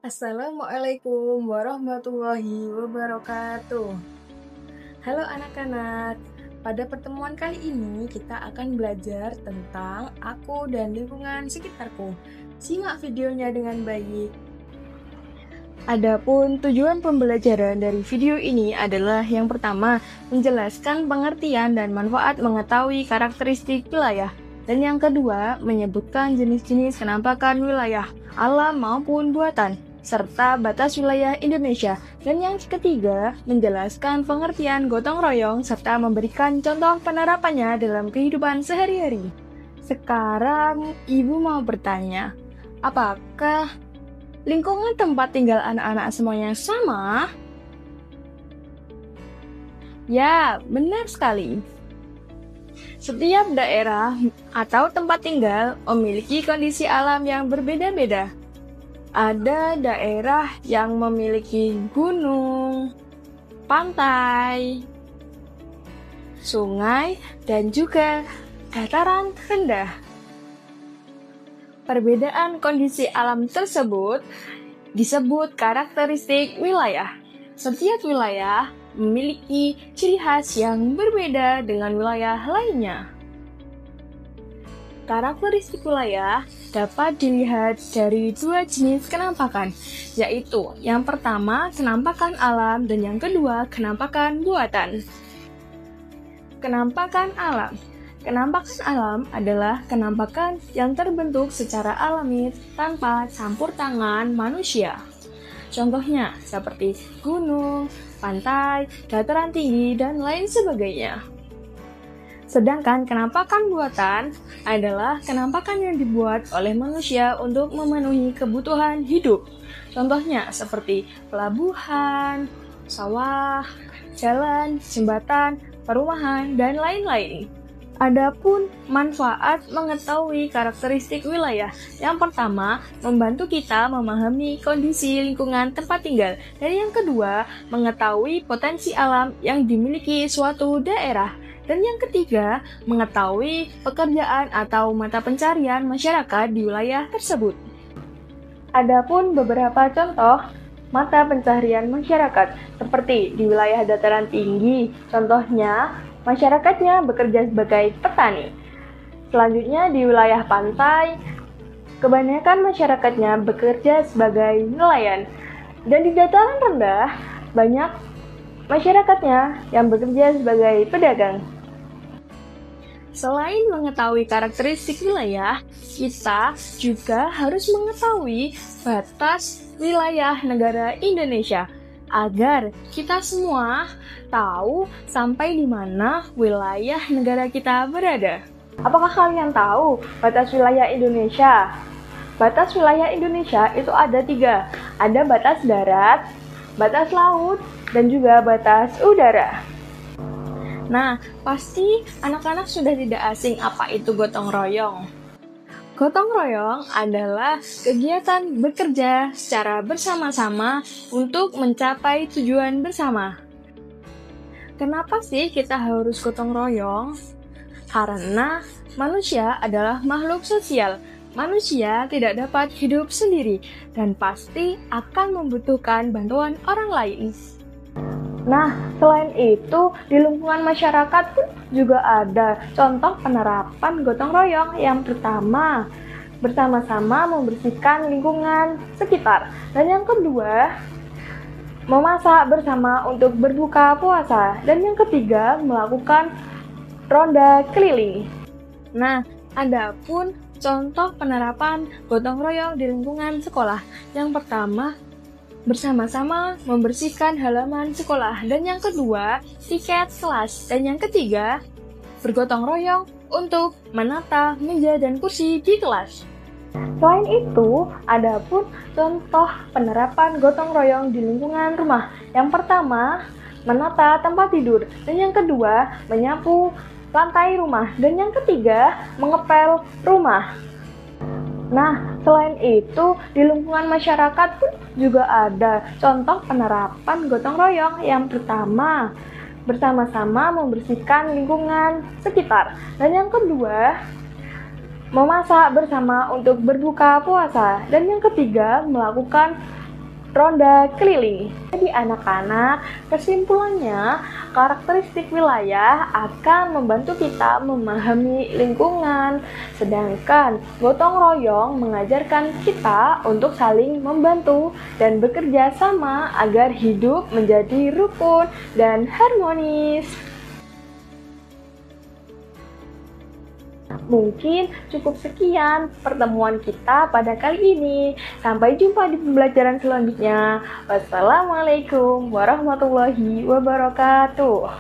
Assalamualaikum warahmatullahi wabarakatuh. Halo anak-anak, pada pertemuan kali ini kita akan belajar tentang aku dan lingkungan sekitarku. Simak videonya dengan baik. Adapun tujuan pembelajaran dari video ini adalah yang pertama, menjelaskan pengertian dan manfaat mengetahui karakteristik wilayah. Dan yang kedua, menyebutkan jenis-jenis penampakan wilayah, alam maupun buatan, serta batas wilayah Indonesia. Dan yang ketiga, menjelaskan pengertian gotong royong serta memberikan contoh penerapannya dalam kehidupan sehari-hari. Sekarang, Ibu mau bertanya, apakah lingkungan tempat tinggal anak-anak semuanya sama? Ya, benar sekali. Setiap daerah atau tempat tinggal memiliki kondisi alam yang berbeda-beda. Ada daerah yang memiliki gunung, pantai, sungai, dan juga dataran rendah. Perbedaan kondisi alam tersebut disebut karakteristik wilayah. Setiap wilayah memiliki ciri khas yang berbeda dengan wilayah lainnya. Karakteristik wilayah dapat dilihat dari dua jenis kenampakan, yaitu yang pertama kenampakan alam dan yang kedua kenampakan buatan. Kenampakan alam. Kenampakan alam adalah kenampakan yang terbentuk secara alami tanpa campur tangan manusia. Contohnya seperti gunung, pantai, dataran tinggi, dan lain sebagainya. Sedangkan kenampakan buatan adalah kenampakan yang dibuat oleh manusia untuk memenuhi kebutuhan hidup. Contohnya seperti pelabuhan, sawah, jalan, jembatan, perumahan, dan lain-lain. Adapun manfaat mengetahui karakteristik wilayah. Yang pertama, membantu kita memahami kondisi lingkungan tempat tinggal. Dan yang kedua, mengetahui potensi alam yang dimiliki suatu daerah. Dan yang ketiga, mengetahui pekerjaan atau mata pencarian masyarakat di wilayah tersebut. Adapun beberapa contoh mata pencaharian masyarakat, seperti di wilayah dataran tinggi, contohnya masyarakatnya bekerja sebagai petani. Selanjutnya di wilayah pantai, kebanyakan masyarakatnya bekerja sebagai nelayan. Dan di dataran rendah, banyak masyarakatnya yang bekerja sebagai pedagang. Selain mengetahui karakteristik wilayah, kita juga harus mengetahui batas wilayah negara Indonesia agar kita semua tahu sampai di mana wilayah negara kita berada. Apakah kalian tahu batas wilayah Indonesia? Batas wilayah Indonesia itu ada 3. Ada batas darat, batas laut, dan juga batas udara. Nah, pasti anak-anak sudah tidak asing apa itu gotong royong. Gotong royong adalah kegiatan bekerja secara bersama-sama untuk mencapai tujuan bersama. Kenapa sih kita harus gotong royong? Karena manusia adalah makhluk sosial. Manusia tidak dapat hidup sendiri dan pasti akan membutuhkan bantuan orang lain. Nah, selain itu, di lingkungan masyarakat pun juga ada contoh penerapan gotong royong. Yang pertama, bersama-sama membersihkan lingkungan sekitar. Dan yang kedua, memasak bersama untuk berbuka puasa. Dan yang ketiga, melakukan ronda keliling. Nah, adapun contoh penerapan gotong royong di lingkungan sekolah. Yang pertama, bersama-sama membersihkan halaman sekolah. Dan yang kedua, tiket kelas. Dan yang ketiga, bergotong royong untuk menata meja dan kursi di kelas. Selain itu, ada pun contoh penerapan gotong royong di lingkungan rumah. Yang pertama, menata tempat tidur. Dan yang kedua, menyapu lantai rumah. Dan yang ketiga, mengepel rumah. Nah, selain itu, di lingkungan masyarakat pun juga ada contoh penerapan gotong royong. Yang pertama, bersama-sama membersihkan lingkungan sekitar. Dan yang kedua, memasak bersama untuk berbuka puasa. Dan yang ketiga, melakukan ronda keliling. Jadi anak-anak, kesimpulannya karakteristik wilayah akan membantu kita memahami lingkungan, sedangkan gotong royong mengajarkan kita untuk saling membantu dan bekerja sama agar hidup menjadi rukun dan harmonis. Mungkin cukup sekian pertemuan kita pada kali ini. Sampai jumpa di pembelajaran selanjutnya. Wassalamualaikum warahmatullahi wabarakatuh.